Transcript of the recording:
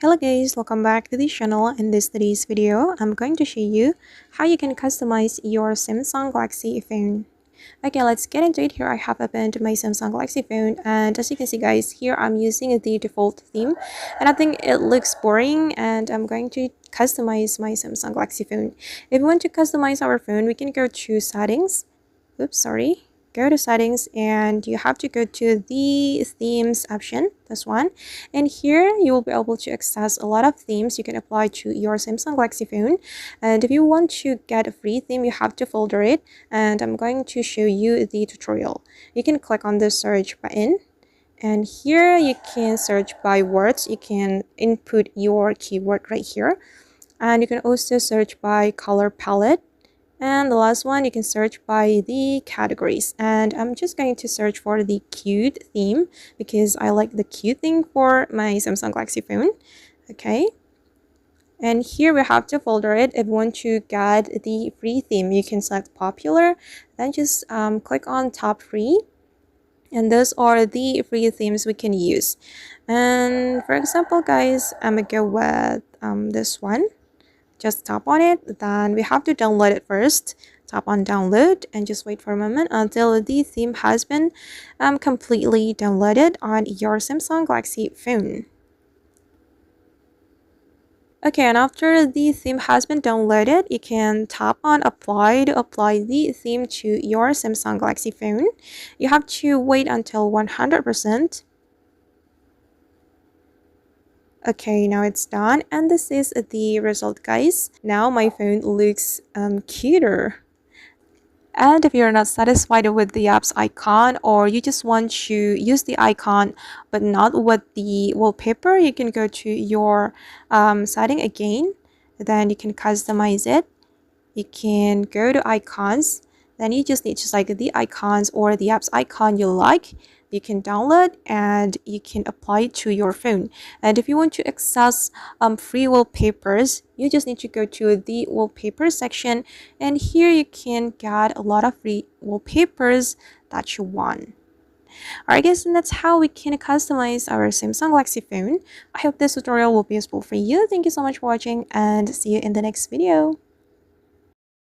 Hello guys, welcome back to the channel. In today's video, I'm going to show you how you can customize your Samsung Galaxy phone. Okay, let's get into it. Here I have opened my Samsung Galaxy phone, and as you can see guys, here I'm using the default theme and I think it looks boring, and I'm going to customize my Samsung Galaxy phone. If we want to customize our phone, we can go to settings. Oops, sorry. Go to settings and you have to go to the themes option, this one, and here you will be able to access a lot of themes you can apply to your Samsung Galaxy phone. And if you want to get a free theme, you have to filter it, and I'm going to show you the tutorial. You can click on the search button, and here you can search by words. You can input your keyword right here, and you can also search by color palette. And the last one, you can search by the categories. And I'm just going to search for the cute theme because I like the cute thing for my Samsung Galaxy phone. Okay. And here we have to filter it. If you want to get the free theme, you can select popular. Then just click on top free. And those are the free themes we can use. And for example, guys, I'm going to go with this one. Just tap on it, then we have to download it first. Tap on download and just wait for a moment until the theme has been completely downloaded on your Samsung Galaxy phone. Okay, and after the theme has been downloaded, you can tap on apply to apply the theme to your Samsung Galaxy phone. You have to wait until 100%. Okay, now it's done, and this is the result, guys. Now my phone looks cuter. And if you're not satisfied with the app's icon, or you just want to use the icon but not with the wallpaper, you can go to your setting again. Then you can customize it. You can go to icons. Then you just need to select the icons or the app's icon you like. You can download and you can apply it to your phone. And if you want to access free wallpapers, you just need to go to the wallpaper section, and here you can get a lot of free wallpapers that you want. Alright guys, and that's how we can customize our Samsung Galaxy phone. I hope this tutorial will be useful for you. Thank you so much for watching, and see you in the next video.